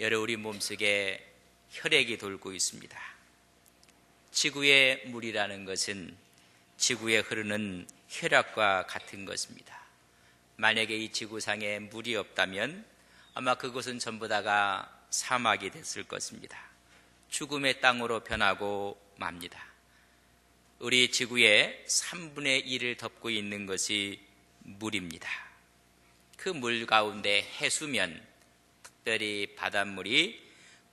여러 우리 몸속에 혈액이 돌고 있습니다. 지구의 물이라는 것은 지구에 흐르는 혈액과 같은 것입니다. 만약에 이 지구상에 물이 없다면 아마 그곳은 전부 다가 사막이 됐을 것입니다. 죽음의 땅으로 변하고 맙니다. 우리 지구의 3분의 1을 덮고 있는 것이 물입니다. 그 물 가운데 해수면, 특별히 바닷물이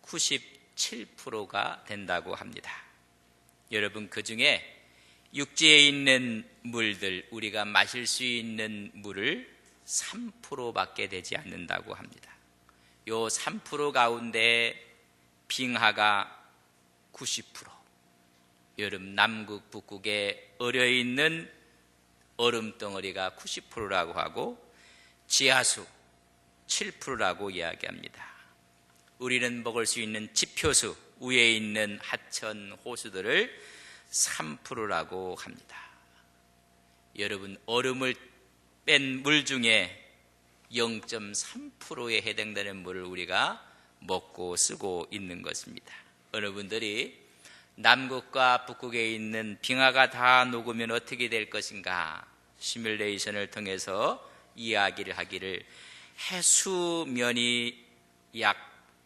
97%가 된다고 합니다. 여러분, 그 중에 육지에 있는 물들, 우리가 마실 수 있는 물을 3%밖에 되지 않는다고 합니다. 요 3% 가운데 빙하가 90%, 여름 남극, 북극에 얼어있는 얼음덩어리가 90%라고 하고 지하수 7%라고 이야기합니다. 우리는 먹을 수 있는 지표수, 위에 있는 하천, 호수들을 3%라고 합니다. 여러분, 얼음을 뺀 물 중에 0.3%에 해당되는 물을 우리가 먹고 쓰고 있는 것입니다. 여러분들이 남극과 북극에 있는 빙하가 다 녹으면 어떻게 될 것인가 시뮬레이션을 통해서 이야기를 하기를 해수면이 약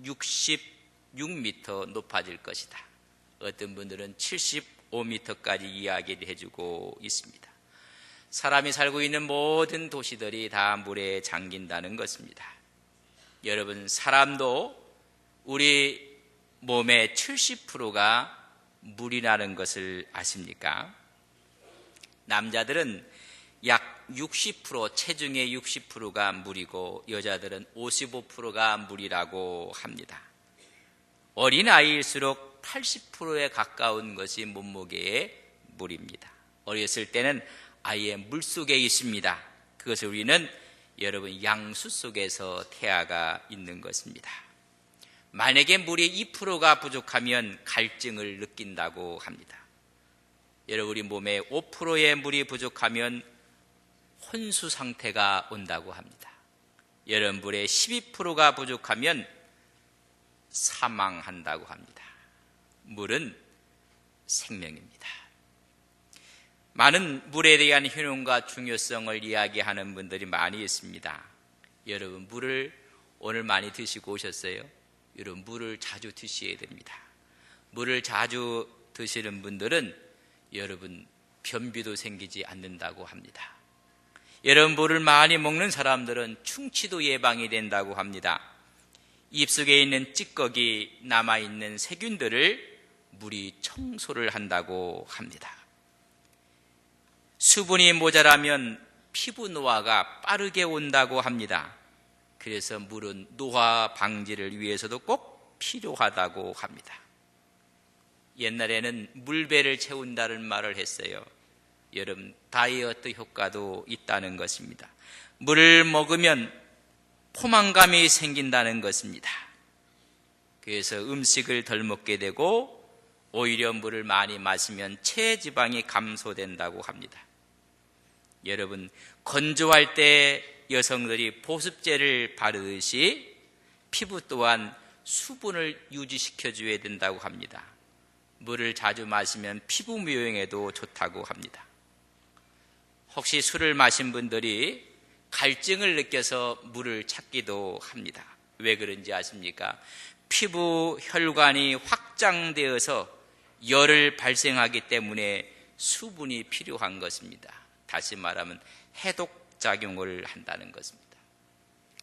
66m 높아질 것이다. 어떤 분들은 75m까지 이야기를 해주고 있습니다. 사람이 살고 있는 모든 도시들이 다 물에 잠긴다는 것입니다. 여러분, 사람도 우리 몸의 70%가 물이라는 것을 아십니까? 남자들은 약 60%, 체중의 60%가 물이고 여자들은 55%가 물이라고 합니다. 어린아이일수록 80%에 가까운 것이 몸무게의 물입니다. 어렸을 때는 아예 물속에 있습니다. 그것을 우리는 여러분 양수 속에서 태아가 있는 것입니다. 만약에 물이 2%가 부족하면 갈증을 느낀다고 합니다. 여러분, 우리 몸에 5%의 물이 부족하면 혼수 상태가 온다고 합니다. 여러분, 물에 12%가 부족하면 사망한다고 합니다. 물은 생명입니다. 많은 물에 대한 효능과 중요성을 이야기하는 분들이 많이 있습니다. 여러분, 물을 오늘 많이 드시고 오셨어요? 여러분, 물을 자주 드셔야 됩니다. 물을 자주 드시는 분들은 여러분 변비도 생기지 않는다고 합니다. 여러분, 물을 많이 먹는 사람들은 충치도 예방이 된다고 합니다. 입속에 있는 찌꺼기, 남아있는 세균들을 물이 청소를 한다고 합니다. 수분이 모자라면 피부 노화가 빠르게 온다고 합니다. 그래서 물은 노화 방지를 위해서도 꼭 필요하다고 합니다. 옛날에는 물배를 채운다는 말을 했어요. 여러분, 다이어트 효과도 있다는 것입니다. 물을 먹으면 포만감이 생긴다는 것입니다. 그래서 음식을 덜 먹게 되고 오히려 물을 많이 마시면 체지방이 감소된다고 합니다. 여러분, 건조할 때 여성들이 보습제를 바르듯이 피부 또한 수분을 유지시켜줘야 된다고 합니다. 물을 자주 마시면 피부 미용에도 좋다고 합니다. 혹시 술을 마신 분들이 갈증을 느껴서 물을 찾기도 합니다. 왜 그런지 아십니까? 피부 혈관이 확장되어서 열을 발생하기 때문에 수분이 필요한 것입니다. 다시 말하면 해독작용을 한다는 것입니다.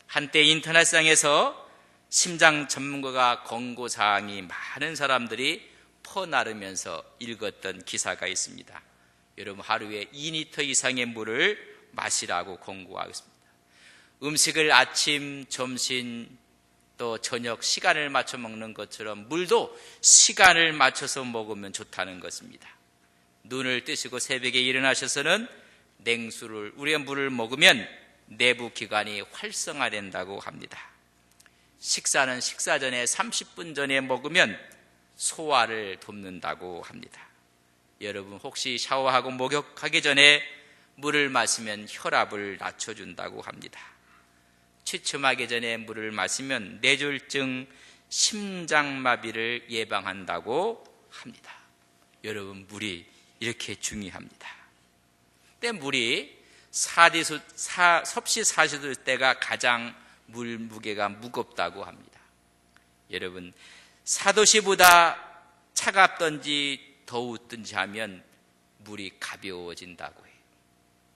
한때 인터넷상에서 심장 전문가가 권고사항이 많은 사람들이 퍼나르면서 읽었던 기사가 있습니다. 여러분, 하루에 2리터 이상의 물을 마시라고 권고하고 있습니다. 음식을 아침, 점심, 또 저녁 시간을 맞춰 먹는 것처럼 물도 시간을 맞춰서 먹으면 좋다는 것입니다. 눈을 뜨시고 새벽에 일어나셔서는 냉수를, 우리가 물을 먹으면 내부 기관이 활성화된다고 합니다. 식사는 식사 전에 30분 전에 먹으면 소화를 돕는다고 합니다. 여러분, 혹시 샤워하고 목욕하기 전에 물을 마시면 혈압을 낮춰준다고 합니다. 취침하기 전에 물을 마시면 뇌졸중, 심장마비를 예방한다고 합니다. 여러분, 물이 이렇게 중요합니다. 근데 물이 섭씨 40도 때가 가장 물 무게가 무겁다고 합니다. 여러분, 4도씨보다 차갑든지 더웠든지 하면 물이 가벼워진다고 해요.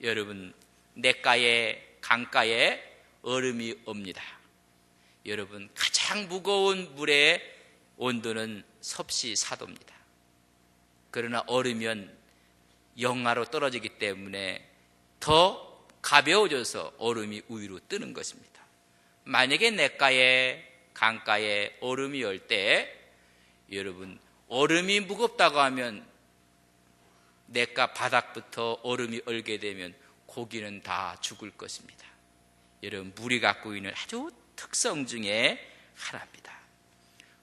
여러분, 냇가에 강가에 얼음이 옵니다. 여러분, 가장 무거운 물의 온도는 섭씨 4도입니다. 그러나 얼으면 영하로 떨어지기 때문에 더 가벼워져서 얼음이 위로 뜨는 것입니다. 만약에 냇가에 강가에 얼음이 올 때, 여러분, 얼음이 무겁다고 하면 냇가 바닥부터 얼음이 얼게 되면 고기는 다 죽을 것입니다. 여러분, 물이 갖고 있는 아주 특성 중에 하나입니다.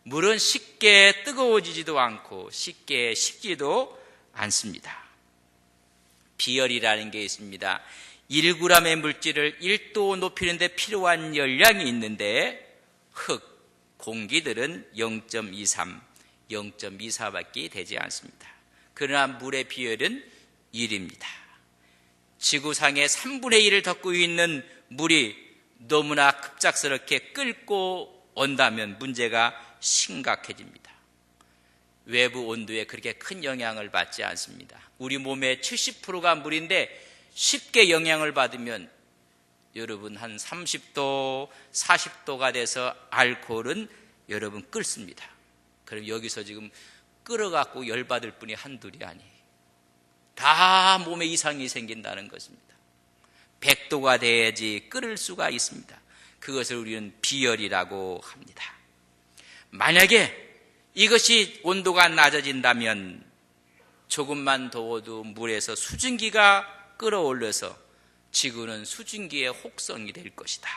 물은 쉽게 뜨거워지지도 않고 쉽게 식지도 않습니다. 비열이라는 게 있습니다. 1g의 물질을 1도 높이는 데 필요한 열량이 있는데 흙, 공기들은 0.23, 0.24밖에 되지 않습니다. 그러나 물의 비열은 1입니다. 지구상의 3분의 1을 덮고 있는 물이 너무나 급작스럽게 끓고 온다면 문제가 심각해집니다. 외부 온도에 그렇게 큰 영향을 받지 않습니다. 우리 몸의 70%가 물인데 쉽게 영향을 받으면 여러분 한 30도, 40도가 돼서 알코올은 여러분 끓습니다. 그럼 여기서 지금 끓어갖고 열받을 분이 한둘이 아니에요. 다 몸에 이상이 생긴다는 것입니다. 100도가 돼야지 끓을 수가 있습니다. 그것을 우리는 비열이라고 합니다. 만약에 이것이 온도가 낮아진다면 조금만 더워도 물에서 수증기가 끌어올려서 지구는 수증기의 혹성이 될 것이다.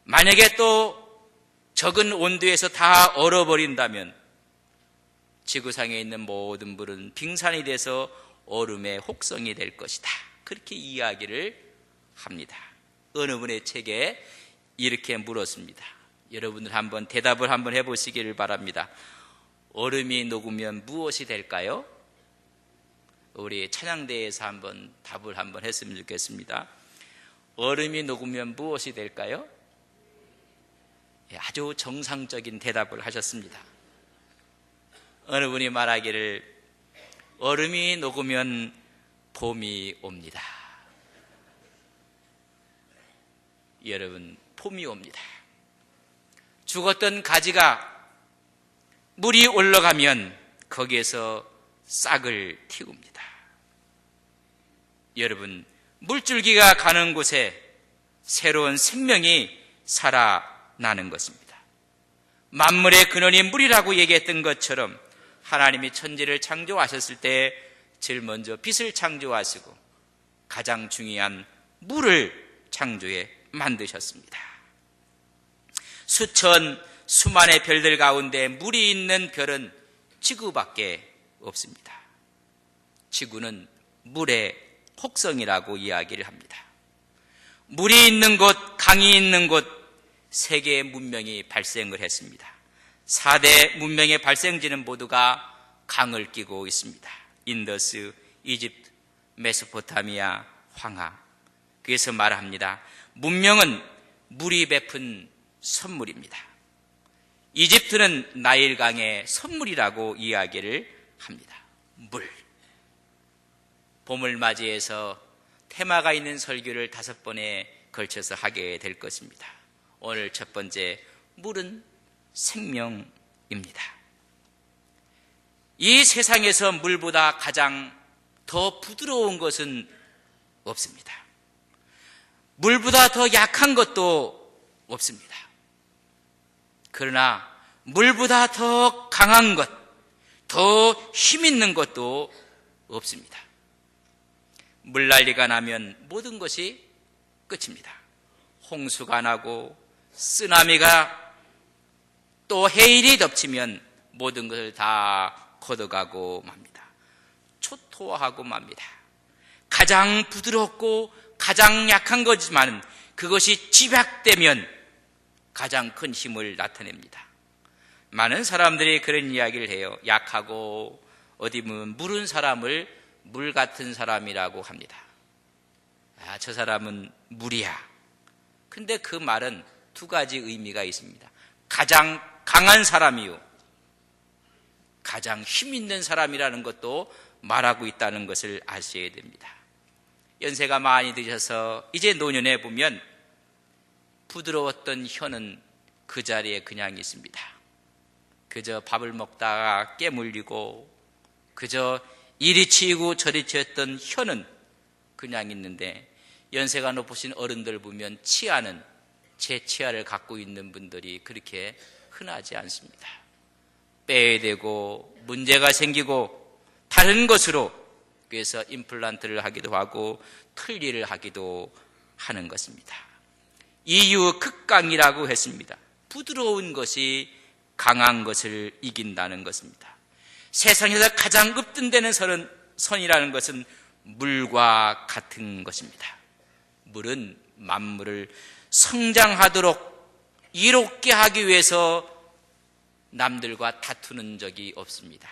만약에 또 적은 온도에서 다 얼어버린다면 지구상에 있는 모든 물은 빙산이 돼서 얼음의 혹성이 될 것이다. 그렇게 이야기를 합니다. 어느 분의 책에 이렇게 물었습니다. 여러분들 한번 대답을 한번 해보시기를 바랍니다. 얼음이 녹으면 무엇이 될까요? 우리 찬양대에서 한번 답을 한번 했으면 좋겠습니다. 얼음이 녹으면 무엇이 될까요? 아주 정상적인 대답을 하셨습니다. 어느 분이 말하기를 얼음이 녹으면 봄이 옵니다. 여러분, 봄이 옵니다. 죽었던 가지가 물이 올라가면 거기에서 싹을 틔웁니다. 여러분, 물줄기가 가는 곳에 새로운 생명이 살아나는 것입니다. 만물의 근원이 물이라고 얘기했던 것처럼 하나님이 천지를 창조하셨을 때 제일 먼저 빛을 창조하시고 가장 중요한 물을 창조해 만드셨습니다. 수천, 수만의 별들 가운데 물이 있는 별은 지구밖에 없습니다. 지구는 물의 혹성이라고 이야기를 합니다. 물이 있는 곳, 강이 있는 곳, 세계의 문명이 발생을 했습니다. 4대 문명의 발생지는 모두가 강을 끼고 있습니다. 인더스, 이집트, 메소포타미아, 황하. 그래서 말합니다. 문명은 물이 베푼 선물입니다. 이집트는 나일강의 선물이라고 이야기를 합니다. 물. 봄을 맞이해서 테마가 있는 설교를 5번에 걸쳐서 하게 될 것입니다. 오늘 첫 번째, 물은 생명입니다. 이 세상에서 물보다 가장 더 부드러운 것은 없습니다. 물보다 더 약한 것도 없습니다. 그러나 물보다 더 강한 것, 더 힘있는 것도 없습니다. 물난리가 나면 모든 것이 끝입니다. 홍수가 나고 쓰나미가 또 해일이 덮치면 모든 것을 다 걷어가고 맙니다. 초토화하고 맙니다. 가장 부드럽고 가장 약한 거지만 그것이 집약되면 가장 큰 힘을 나타냅니다. 많은 사람들이 그런 이야기를 해요. 약하고 어디 보면 무른 사람을 물 같은 사람이라고 합니다. 저 사람은 물이야. 근데 그 말은 두 가지 의미가 있습니다. 가장 강한 사람이요, 가장 힘 있는 사람이라는 것도 말하고 있다는 것을 아셔야 됩니다. 연세가 많이 드셔서 이제 노년에 보면 부드러웠던 혀는 그 자리에 그냥 있습니다. 그저 밥을 먹다가 깨물리고 그저 이리 치이고 저리 치였던 혀는 그냥 있는데, 연세가 높으신 어른들 보면 치아는, 제 치아를 갖고 있는 분들이 그렇게 흔하지 않습니다. 빼야 되고 문제가 생기고 다른 것으로, 그래서 임플란트를 하기도 하고 틀니를 하기도 하는 것입니다. 이유 극강이라고 했습니다. 부드러운 것이 강한 것을 이긴다는 것입니다. 세상에서 가장 up등되는 선이라는 것은 물과 같은 것입니다. 물은 만물을 성장하도록 이롭게 하기 위해서 남들과 다투는 적이 없습니다.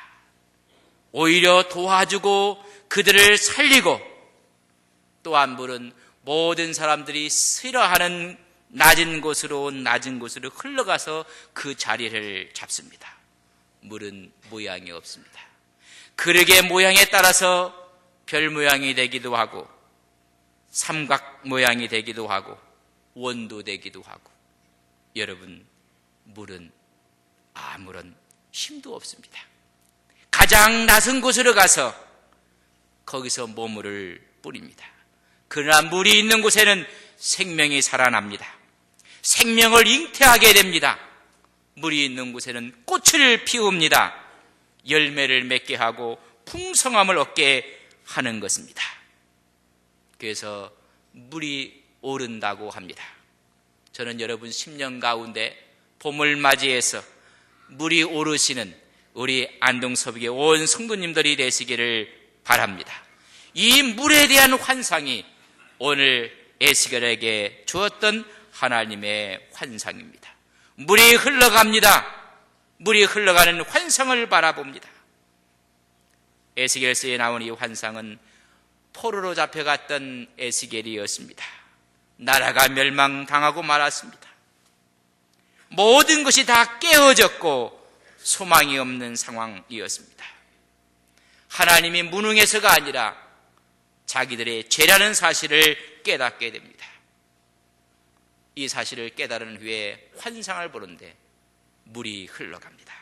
오히려 도와주고 그들을 살리고, 또한 물은 모든 사람들이 싫어하는 낮은 곳으로 흘러가서 그 자리를 잡습니다. 물은 모양이 없습니다. 그릇의 모양에 따라서 별 모양이 되기도 하고 삼각 모양이 되기도 하고 원도 되기도 하고, 여러분, 물은 아무런 힘도 없습니다. 가장 낮은 곳으로 가서 거기서 모물을 뿌립니다. 그러나 물이 있는 곳에는 생명이 살아납니다. 생명을 잉태하게 됩니다. 물이 있는 곳에는 꽃을 피웁니다. 열매를 맺게 하고 풍성함을 얻게 하는 것입니다. 그래서 물이 오른다고 합니다. 저는 여러분 10년 가운데 봄을 맞이해서 물이 오르시는 우리 안동서북의 온 성도님들이 되시기를 바랍니다. 이 물에 대한 환상이 오늘 에스겔에게 주었던 하나님의 환상입니다. 물이 흘러갑니다. 물이 흘러가는 환상을 바라봅니다. 에스겔서에 나온 이 환상은 포로로 잡혀갔던 에스겔이었습니다. 나라가 멸망당하고 말았습니다. 모든 것이 다 깨어졌고 소망이 없는 상황이었습니다. 하나님이 무능해서가 아니라 자기들의 죄라는 사실을 깨닫게 됩니다. 이 사실을 깨달은 후에 환상을 보는데 물이 흘러갑니다.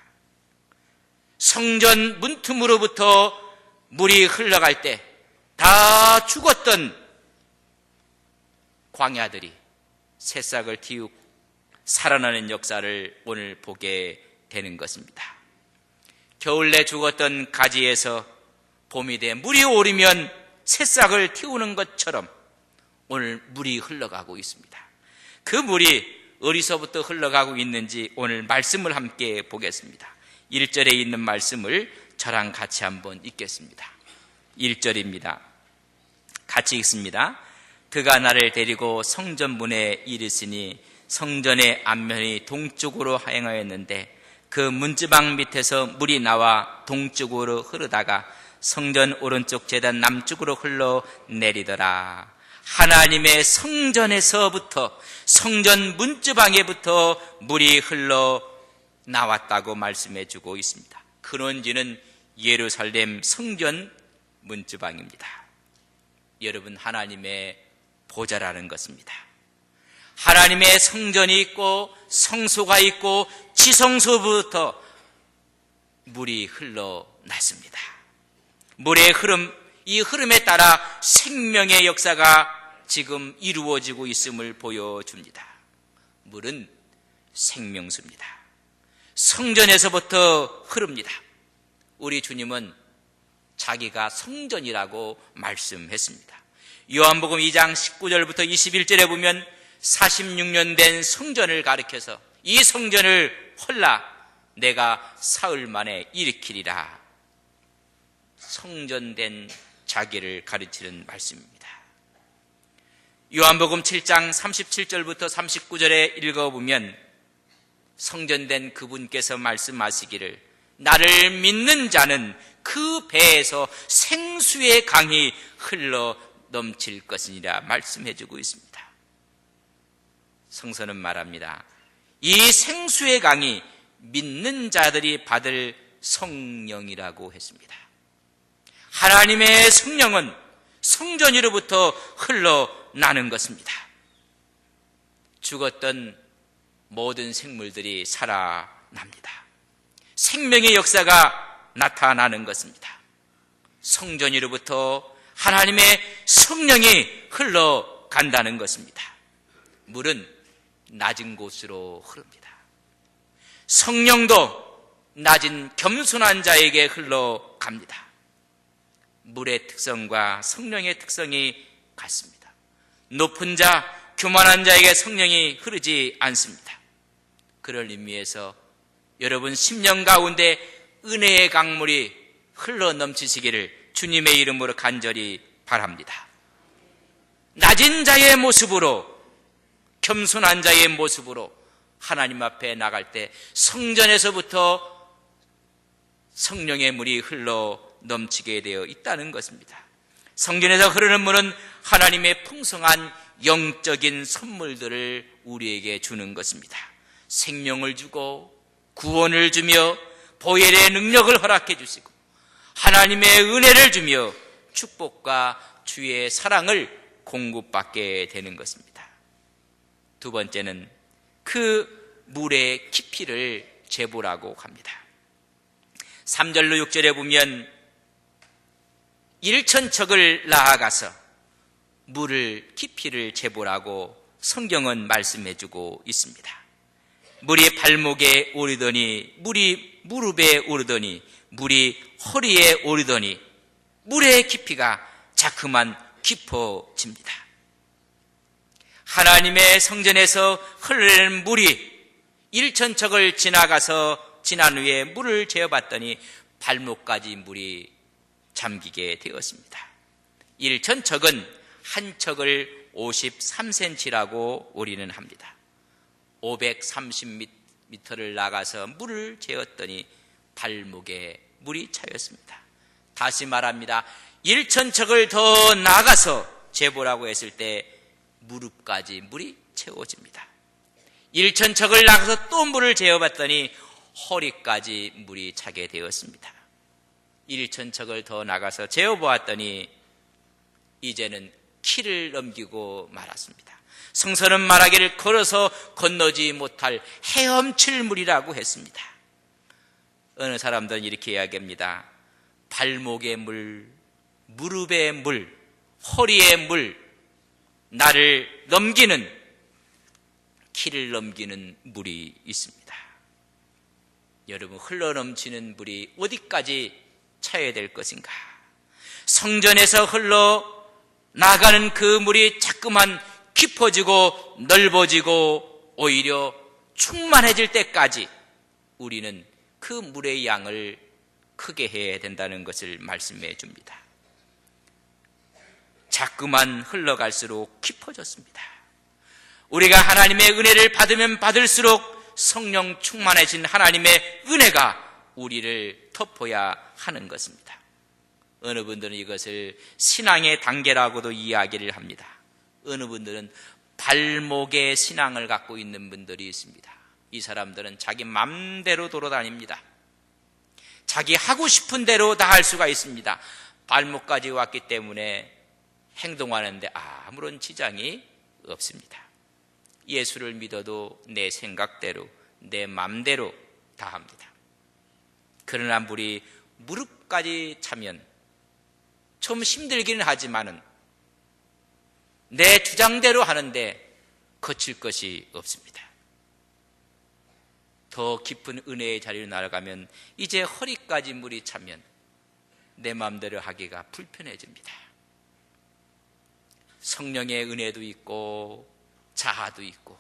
성전 문틈으로부터 물이 흘러갈 때 다 죽었던 광야들이 새싹을 틔우고 살아나는 역사를 오늘 보게 되는 것입니다. 겨울 내 죽었던 가지에서 봄이 돼 물이 오르면 새싹을 틔우는 것처럼 오늘 물이 흘러가고 있습니다. 그 물이 어디서부터 흘러가고 있는지 오늘 말씀을 함께 보겠습니다. 1절에 있는 말씀을 저랑 같이 한번 읽겠습니다. 1절입니다. 같이 읽습니다. 그가 나를 데리고 성전 문에 이르시니 성전의 앞면이 동쪽으로 향하였는데 그 문지방 밑에서 물이 나와 동쪽으로 흐르다가 성전 오른쪽 제단 남쪽으로 흘러내리더라. 하나님의 성전에서부터 성전 문지방에부터 물이 흘러나왔다고 말씀해 주고 있습니다. 근원지는 예루살렘 성전 문지방입니다. 여러분, 하나님의 보좌라는 것입니다. 하나님의 성전이 있고 성소가 있고 지성소부터 물이 흘러났습니다. 물의 흐름, 이 흐름에 따라 생명의 역사가 지금 이루어지고 있음을 보여줍니다. 물은 생명수입니다. 성전에서부터 흐릅니다. 우리 주님은 자기가 성전이라고 말씀했습니다. 요한복음 2장 19절부터 21절에 보면 46년 된 성전을 가리켜서 이 성전을 헐라 내가 사흘 만에 일으키리라. 성전된 자기를 가르치는 말씀입니다. 요한복음 7장 37절부터 39절에 읽어보면 성전된 그분께서 말씀하시기를 나를 믿는 자는 그 배에서 생수의 강이 흘러 넘칠 것이니라 말씀해주고 있습니다. 성서는 말합니다. 이 생수의 강이 믿는 자들이 받을 성령이라고 했습니다. 하나님의 성령은 성전으로부터 흘러나는 것입니다. 죽었던 모든 생물들이 살아납니다. 생명의 역사가 나타나는 것입니다. 성전으로부터 하나님의 성령이 흘러간다는 것입니다. 물은 낮은 곳으로 흐릅니다. 성령도 낮은 겸손한 자에게 흘러갑니다. 물의 특성과 성령의 특성이 같습니다. 높은 자, 교만한 자에게 성령이 흐르지 않습니다. 그럴 의미에서 여러분 심령 가운데 은혜의 강물이 흘러 넘치시기를 주님의 이름으로 간절히 바랍니다. 낮은 자의 모습으로, 겸손한 자의 모습으로 하나님 앞에 나갈 때 성전에서부터 성령의 물이 흘러 넘치게 되어 있다는 것입니다. 성전에서 흐르는 물은 하나님의 풍성한 영적인 선물들을 우리에게 주는 것입니다. 생명을 주고 구원을 주며 보혈의 능력을 허락해 주시고 하나님의 은혜를 주며 축복과 주의 사랑을 공급받게 되는 것입니다. 두 번째는 그 물의 깊이를 재보라고 합니다. 3절로 6절에 보면 1천척을 나아가서 물을 깊이를 재보라고 성경은 말씀해주고 있습니다. 물이 발목에 오르더니 물이 무릎에 오르더니 물이 허리에 오르더니 물의 깊이가 자꾸만 깊어집니다. 하나님의 성전에서 흐르는 물이 1천척을 지난 후에 물을 재어봤더니 발목까지 물이 잠기게 되었습니다. 1천척은 한 척을 53cm라고 우리는 합니다. 530m를 나가서 물을 재었더니 발목에 물이 차였습니다. 다시 말합니다. 1천척을 더 나가서 재보라고 했을 때 무릎까지 물이 채워집니다. 1천척을 나가서 또 물을 재어봤더니 허리까지 물이 차게 되었습니다. 1천척을 더 나가서 재어보았더니 이제는 키를 넘기고 말았습니다. 성서는 말하기를 걸어서 건너지 못할 헤엄칠 물이라고 했습니다. 어느 사람들은 이렇게 이야기합니다. 발목의 물, 무릎의 물, 허리의 물, 나를 넘기는, 키를 넘기는 물이 있습니다. 여러분, 흘러넘치는 물이 어디까지 차야 될 것인가? 성전에서 흘러나가는 그 물이 자꾸만 깊어지고 넓어지고 오히려 충만해질 때까지 우리는 그 물의 양을 크게 해야 된다는 것을 말씀해 줍니다. 자꾸만 흘러갈수록 깊어졌습니다. 우리가 하나님의 은혜를 받으면 받을수록 성령 충만해진 하나님의 은혜가 우리를 덮어야 하는 것입니다. 어느 분들은 이것을 신앙의 단계라고도 이야기를 합니다. 어느 분들은 발목의 신앙을 갖고 있는 분들이 있습니다. 이 사람들은 자기 맘대로 돌아다닙니다. 자기 하고 싶은 대로 다 할 수가 있습니다. 발목까지 왔기 때문에 행동하는데 아무런 지장이 없습니다. 예수를 믿어도 내 생각대로, 내 맘대로 다 합니다. 그러나 물이 무릎까지 차면 좀 힘들기는 하지만은 내 주장대로 하는데 거칠 것이 없습니다. 더 깊은 은혜의 자리로 나아가면 이제 허리까지 물이 차면 내 마음대로 하기가 불편해집니다. 성령의 은혜도 있고 자아도 있고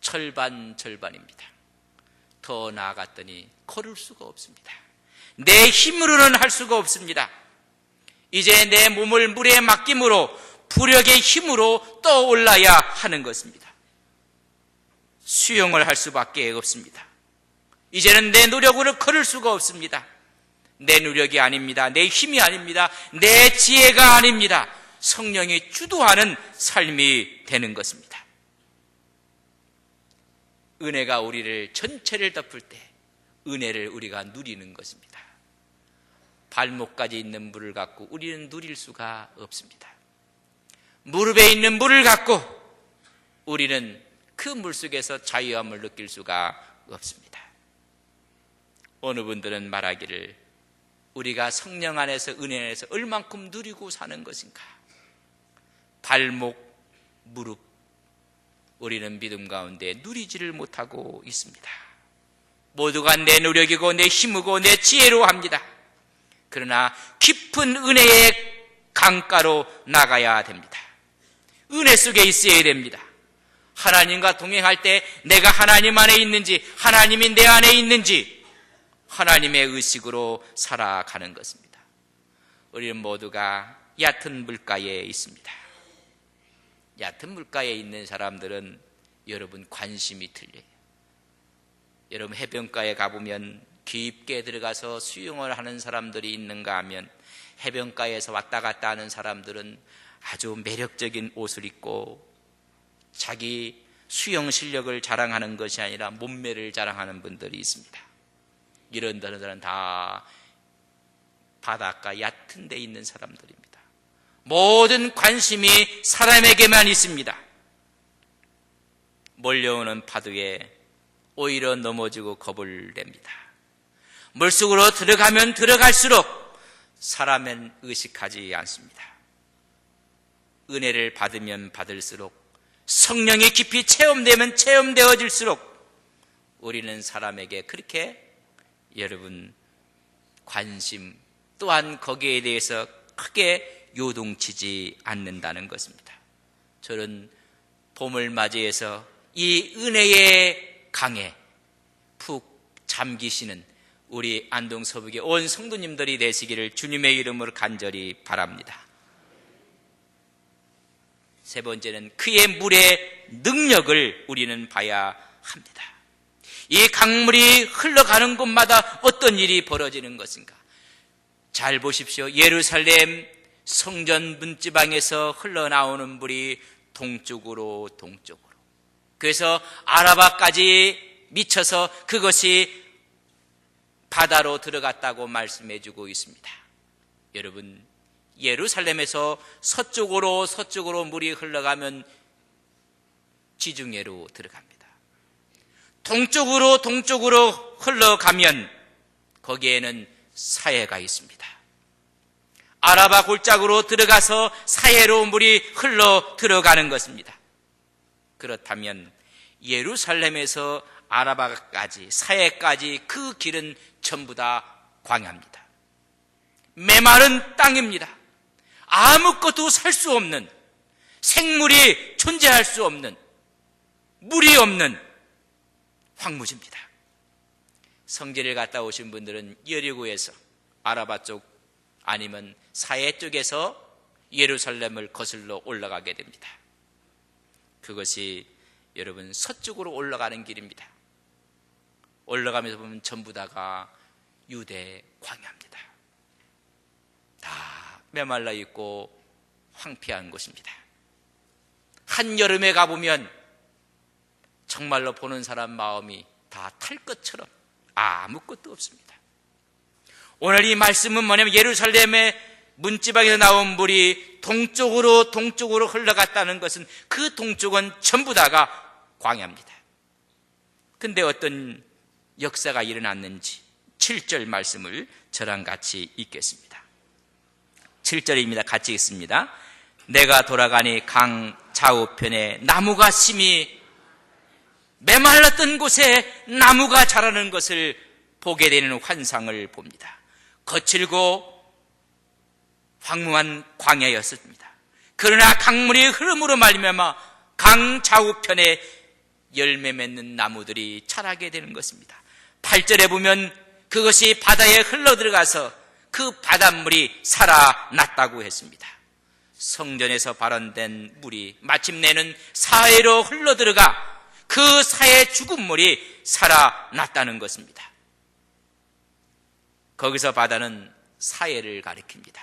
절반입니다. 더 나아갔더니 걸을 수가 없습니다. 내 힘으로는 할 수가 없습니다. 이제 내 몸을 물에 맡김으로 부력의 힘으로 떠올라야 하는 것입니다. 수용을 할 수밖에 없습니다. 이제는 내 노력으로 걸을 수가 없습니다. 내 노력이 아닙니다. 내 힘이 아닙니다. 내 지혜가 아닙니다. 성령이 주도하는 삶이 되는 것입니다. 은혜가 우리를 전체를 덮을 때 은혜를 우리가 누리는 것입니다. 발목까지 있는 물을 갖고 우리는 누릴 수가 없습니다. 무릎에 있는 물을 갖고 우리는 그 물속에서 자유함을 느낄 수가 없습니다. 어느 분들은 말하기를 우리가 성령 안에서 은혜 안에서 얼만큼 누리고 사는 것인가. 발목, 무릎, 우리는 믿음 가운데 누리지를 못하고 있습니다. 모두가 내 노력이고 내 힘이고 내 지혜로 합니다. 그러나 깊은 은혜의 강가로 나가야 됩니다. 은혜 속에 있어야 됩니다. 하나님과 동행할 때 내가 하나님 안에 있는지, 하나님이 내 안에 있는지 하나님의 의식으로 살아가는 것입니다. 우리는 모두가 얕은 물가에 있습니다. 얕은 물가에 있는 사람들은 여러분 관심이 틀려요. 여러분 해변가에 가보면 깊게 들어가서 수영을 하는 사람들이 있는가 하면 해변가에서 왔다 갔다 하는 사람들은 아주 매력적인 옷을 입고 자기 수영 실력을 자랑하는 것이 아니라 몸매를 자랑하는 분들이 있습니다. 이런 사람들은 다 바닷가 얕은 데 있는 사람들입니다. 모든 관심이 사람에게만 있습니다. 몰려오는 파도에 오히려 넘어지고 겁을 냅니다. 물속으로 들어가면 들어갈수록 사람은 의식하지 않습니다. 은혜를 받으면 받을수록 성령이 깊이 체험되면 체험되어질수록 우리는 사람에게 그렇게 여러분 관심 또한 거기에 대해서 크게 요동치지 않는다는 것입니다. 저는 봄을 맞이해서 이 은혜의 강에 푹 잠기시는 우리 안동 서북의 온 성도님들이 되시기를 주님의 이름으로 간절히 바랍니다. 세 번째는 그의 물의 능력을 우리는 봐야 합니다. 이 강물이 흘러가는 곳마다 어떤 일이 벌어지는 것인가? 잘 보십시오. 예루살렘 성전 문지방에서 흘러나오는 물이 동쪽으로. 그래서 아라바까지 미쳐서 그것이 바다로 들어갔다고 말씀해주고 있습니다. 여러분, 예루살렘에서 서쪽으로 물이 흘러가면 지중해로 들어갑니다. 동쪽으로 흘러가면 거기에는 사해가 있습니다. 아라바 골짜기로 들어가서 사해로 물이 흘러 들어가는 것입니다. 그렇다면 예루살렘에서 아라바까지 사해까지 그 길은 전부 다 광야입니다. 메마른 땅입니다. 아무것도 살 수 없는, 생물이 존재할 수 없는, 물이 없는 황무지입니다. 성지를 갔다 오신 분들은 여리고에서 아라바 쪽 아니면 사해 쪽에서 예루살렘을 거슬러 올라가게 됩니다. 그것이 여러분 서쪽으로 올라가는 길입니다. 올라가면서 보면 전부 다가 유대 광야입니다. 다 메말라 있고 황폐한 곳입니다. 한여름에 가보면 정말로 보는 사람 마음이 다 탈 것처럼 아무것도 없습니다. 오늘 이 말씀은 뭐냐면 예루살렘의 문지방에서 나온 물이 동쪽으로 흘러갔다는 것은 그 동쪽은 전부 다가 광야입니다. 근데 어떤 역사가 일어났는지 7절 말씀을 저랑 같이 읽겠습니다. 7절입니다. 같이 읽습니다. 내가 돌아가니 강 좌우편에 나무가 심히 메말랐던 곳에 나무가 자라는 것을 보게 되는 환상을 봅니다. 거칠고 황무한 광야였습니다. 그러나 강물의 흐름으로 말미암아 강 좌우편에 열매 맺는 나무들이 자라게 되는 것입니다. 8절에 보면 그것이 바다에 흘러들어가서 그 바닷물이 살아났다고 했습니다. 성전에서 발원된 물이 마침내는 사해로 흘러들어가 그 사해 죽은 물이 살아났다는 것입니다. 거기서 바다는 사해를 가리킵니다.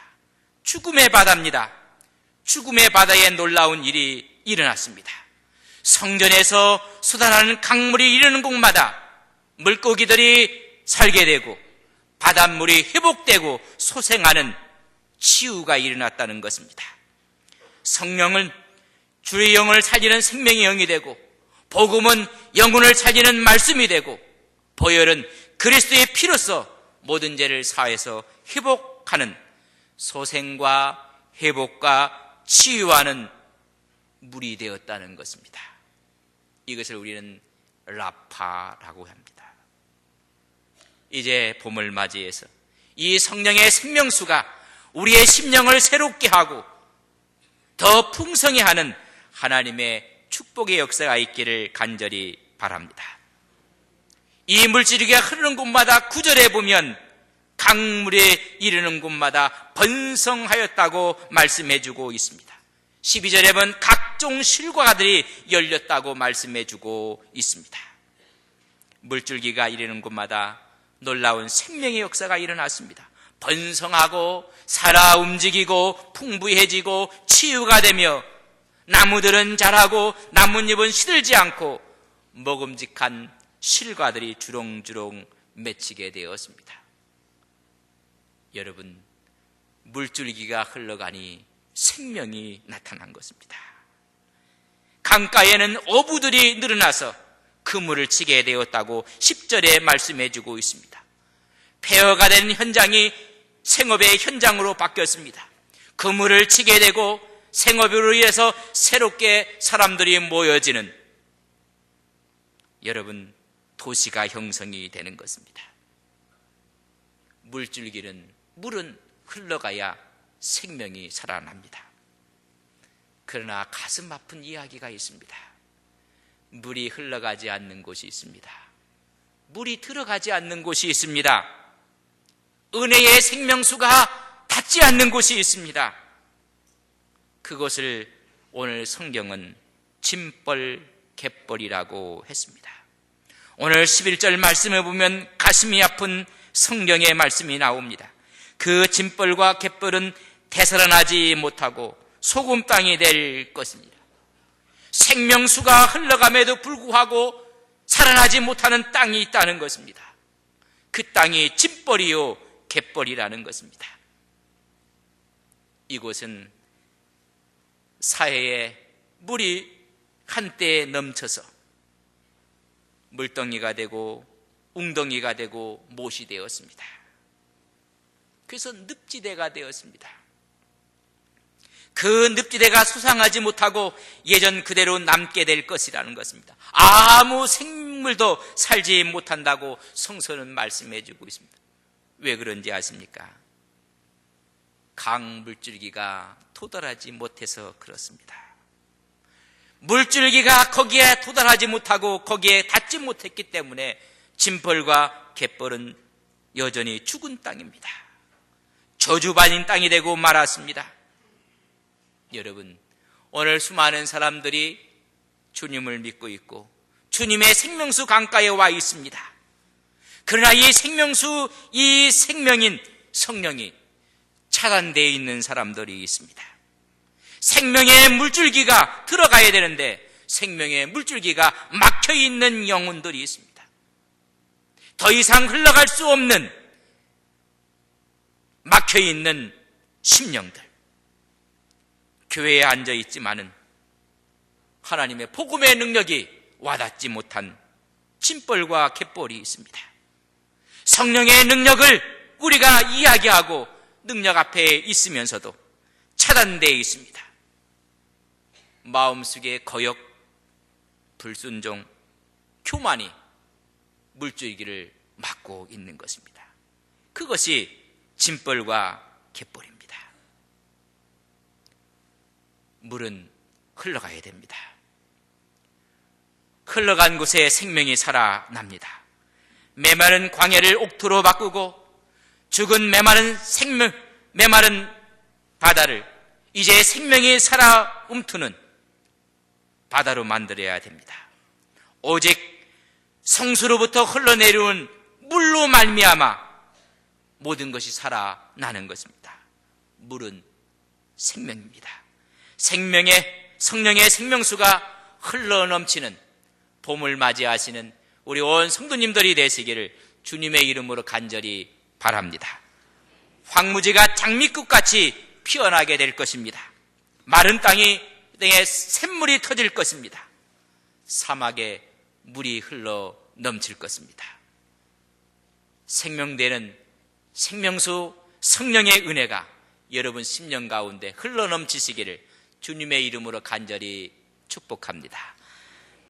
죽음의 바다입니다. 죽음의 바다에 놀라운 일이 일어났습니다. 성전에서 쏟아나는 강물이 이르는 곳마다 물고기들이 살게 되고 바닷물이 회복되고 소생하는 치유가 일어났다는 것입니다. 성령은 주의 영을 살리는 생명의 영이 되고, 복음은 영혼을 살리는 말씀이 되고, 보혈은 그리스도의 피로써 모든 죄를 사해서 회복하는, 소생과 회복과 치유하는 물이 되었다는 것입니다. 이것을 우리는 라파라고 합니다. 이제 봄을 맞이해서 이 성령의 생명수가 우리의 심령을 새롭게 하고 더 풍성히 하는 하나님의 축복의 역사가 있기를 간절히 바랍니다. 이 물줄기가 흐르는 곳마다 9절에 보면 강물에 이르는 곳마다 번성하였다고 말씀해주고 있습니다. 12절에 보면 각종 실과들이 열렸다고 말씀해주고 있습니다. 물줄기가 이르는 곳마다 놀라운 생명의 역사가 일어났습니다. 번성하고 살아 움직이고 풍부해지고 치유가 되며 나무들은 자라고 나뭇잎은 시들지 않고 먹음직한 실과들이 주렁주렁 맺히게 되었습니다. 여러분, 물줄기가 흘러가니 생명이 나타난 것입니다. 강가에는 어부들이 늘어나서 그물을 치게 되었다고 10절에 말씀해주고 있습니다. 폐허가 된 현장이 생업의 현장으로 바뀌었습니다. 그물을 치게 되고 생업으로 인해서 새롭게 사람들이 모여지는, 여러분, 도시가 형성이 되는 것입니다. 물은 흘러가야 생명이 살아납니다. 그러나 가슴 아픈 이야기가 있습니다. 물이 흘러가지 않는 곳이 있습니다. 물이 들어가지 않는 곳이 있습니다. 은혜의 생명수가 닿지 않는 곳이 있습니다. 그것을 오늘 성경은 짐벌 갯벌이라고 했습니다. 오늘 11절 말씀을 보면 가슴이 아픈 성경의 말씀이 나옵니다. 그 짐벌과 갯벌은 되살아나지 못하고 소금 땅이 될 것입니다. 생명수가 흘러감에도 불구하고 살아나지 못하는 땅이 있다는 것입니다. 그 땅이 짐벌이요 갯벌이라는 것입니다. 이곳은 사해에 물이 한때에 넘쳐서 물덩이가 되고 웅덩이가 되고 못이 되었습니다. 그래서 늪지대가 되었습니다. 그 늪지대가 소상하지 못하고 예전 그대로 남게 될 것이라는 것입니다. 아무 생물도 살지 못한다고 성서는 말씀해 주고 있습니다. 왜 그런지 아십니까? 강 물줄기가 도달하지 못해서 그렇습니다. 물줄기가 거기에 도달하지 못하고 거기에 닿지 못했기 때문에 짐벌과 갯벌은 여전히 죽은 땅입니다. 저주받은 땅이 되고 말았습니다. 여러분, 오늘 수많은 사람들이 주님을 믿고 있고 주님의 생명수 강가에 와 있습니다. 그러나 이 생명수, 이 생명인 성령이 차단되어 있는 사람들이 있습니다. 생명의 물줄기가 들어가야 되는데 생명의 물줄기가 막혀있는 영혼들이 있습니다. 더 이상 흘러갈 수 없는 막혀있는 심령들, 교회에 앉아있지만은 하나님의 복음의 능력이 와닿지 못한 짐벌과 갯벌이 있습니다. 성령의 능력을 우리가 이야기하고 능력 앞에 있으면서도 차단되어 있습니다. 마음속에 거역, 불순종, 교만이 물줄기를 막고 있는 것입니다. 그것이 짐벌과 갯벌입니다. 물은 흘러가야 됩니다. 흘러간 곳에 생명이 살아납니다. 메마른 광야를 옥토로 바꾸고 죽은 메마른 바다를 이제 생명이 살아 움트는 바다로 만들어야 됩니다. 오직 성수로부터 흘러내려온 물로 말미암아 모든 것이 살아나는 것입니다. 물은 생명입니다. 성령의 생명수가 흘러넘치는 봄을 맞이하시는 우리 온 성도님들이 되시기를 주님의 이름으로 간절히 바랍니다. 황무지가 장미꽃같이 피어나게 될 것입니다. 마른 땅에 샘물이 터질 것입니다. 사막에 물이 흘러 넘칠 것입니다. 생명되는 생명수 성령의 은혜가 여러분 심령 가운데 흘러 넘치시기를 주님의 이름으로 간절히 축복합니다.